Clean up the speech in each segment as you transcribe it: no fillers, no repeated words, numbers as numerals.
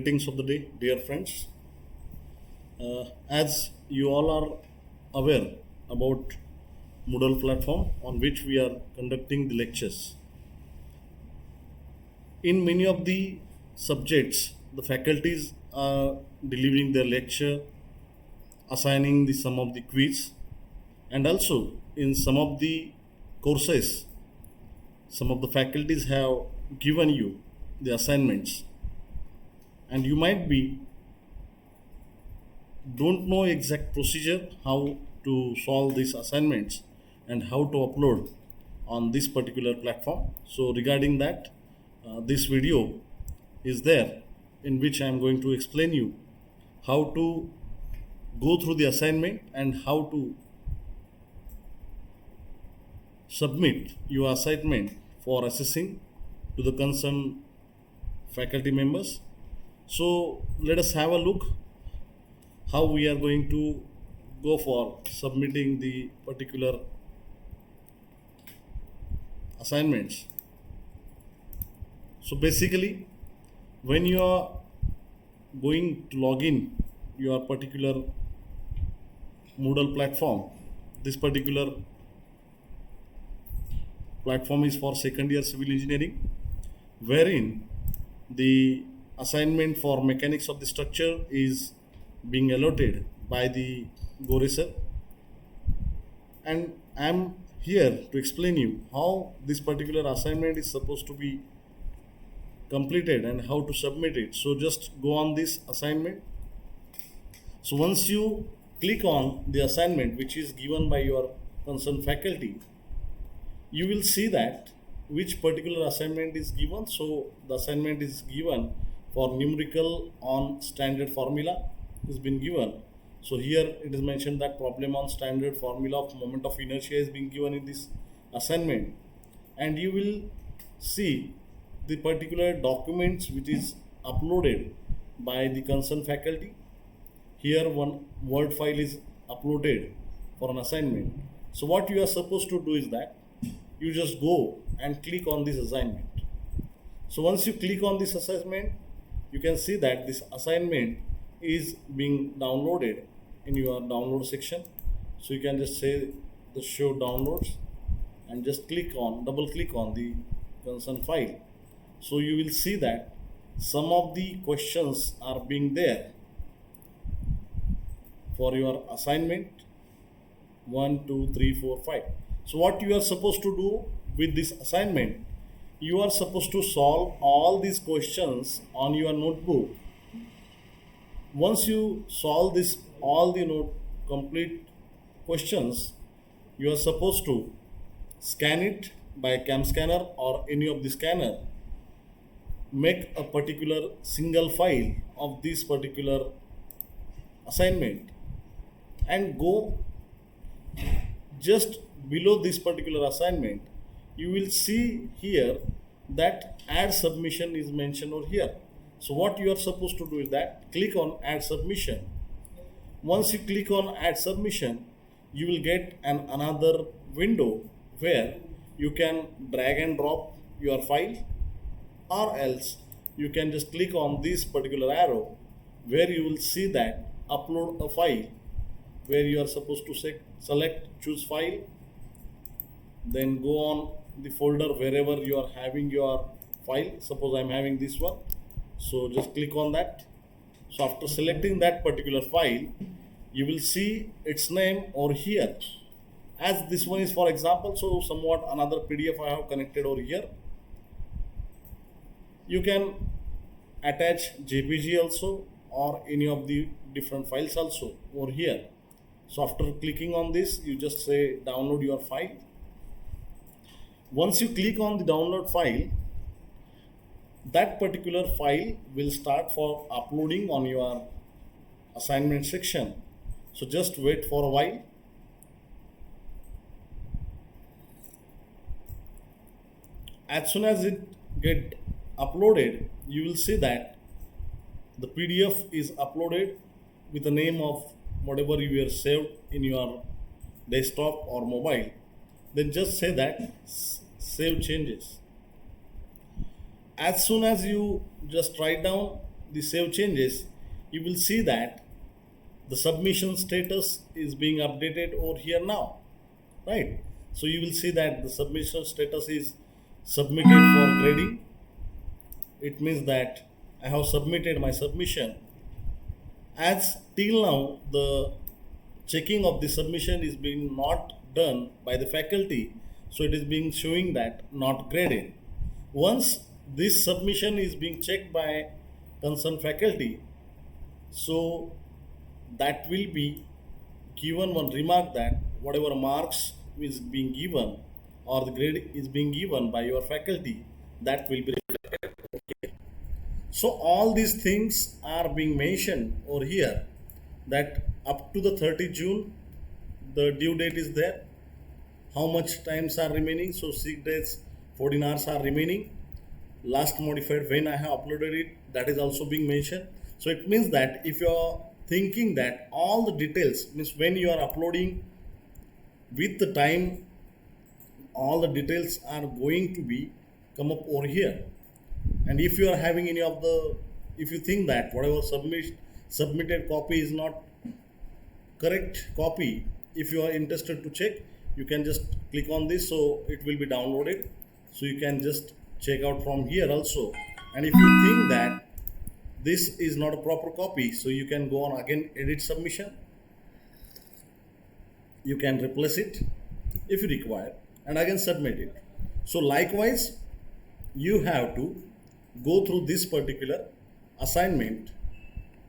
Greetings of the day, dear friends. As you all are aware about Moodle platform on which we are conducting the lectures, in many of the subjects, the faculties are delivering their lecture, assigning the some of the quiz, and also in some of the courses, some of the faculties have given you the assignments, and you might be don't know exact procedure how to solve these assignments and how to upload on this particular platform. So regarding that, this video is there in which I am going to explain you how to go through the assignment and how to submit your assignment for assessing to the concerned faculty members. So let us have a look how we are going to go for submitting the particular assignments. So basically, when you are going to log in your particular Moodle platform, this particular platform is for second year civil engineering, wherein the assignment for mechanics of the structure is being allotted by the Goreser, and I am here to explain you how this particular assignment is supposed to be completed and how to submit it. So just go on this assignment. So once you click on the assignment which is given by your concerned faculty, you will see that which particular assignment is given. So the assignment is given for numerical on standard formula has been given. So here it is mentioned that problem on standard formula of moment of inertia is being given in this assignment, and you will see the particular documents which is uploaded by the concerned faculty. Here one Word file is uploaded for an assignment. So what you are supposed to do is that you just go and click on this assignment. So once you click on this assignment, you can see that this assignment is being downloaded in your download section. So you can just say the show downloads and just double click on the concerned file. So you will see that some of the questions are being there for your assignment 1, 2, 3, 4, 5. So what you are supposed to do with this assignment, you are supposed to solve all these questions on your notebook. Once you solve this all the complete questions, you are supposed to scan it by cam scanner or any of the scanner, make a particular single file of this particular assignment, and go just below this particular assignment. You will see here that add submission is mentioned over here. So what you are supposed to do is that click on add submission. Once you click on add submission, you will get another window where you can drag and drop your file, or else you can just click on this particular arrow where you will see that upload a file, where you are supposed to select choose file, then go on the folder wherever you are having your file. Suppose I am having this one, so just click on that. So after selecting that particular file, you will see its name over here. As this one is for example, so somewhat another PDF I have connected over here. You can attach JPG also or any of the different files also over here. So after clicking on this, you just say download your file. Once you click on the download file, that particular file will start for uploading on your assignment section. So just wait for a while. As soon as it get uploaded, you will see that the PDF is uploaded with the name of whatever you have saved in your desktop or mobile. Then just say that save changes. As soon as you just write down the save changes, you will see that the submission status is being updated over here now, right? So you will see that the submission status is submitted for grading. It means that I have submitted my submission. As till now, the checking of the submission is being not done by the faculty, so it is being showing that not graded. Once this submission is being checked by concerned faculty, so that will be given one remark that whatever marks is being given or the grade is being given by your faculty, that will be reflected. So all these things are being mentioned over here, that up to the 30 June the due date is there, how much times are remaining, so 6 days 14 hours are remaining, last modified when I have uploaded it, that is also being mentioned. So it means that if you are thinking that all the details, means when you are uploading with the time, all the details are going to be come up over here. And if you are having any of the, if you think that whatever submitted copy is not correct copy, if you are interested to check, you can just click on this, so it will be downloaded, so you can just check out from here also. And if you think that this is not a proper copy, so you can go on again, edit submission, you can replace it if you require, and again submit it. So likewise, you have to go through this particular assignment,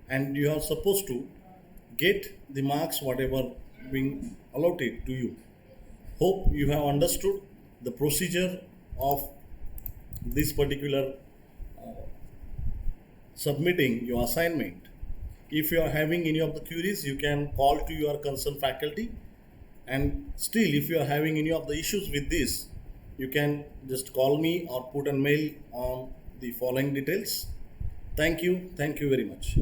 and you are supposed to get the marks whatever being allotted to you. Hope you have understood the procedure of this particular submitting your assignment. If you are having any of the queries, you can call to your concerned faculty, and still if you are having any of the issues with this, you can just call me or put a mail on the following details. Thank you very much.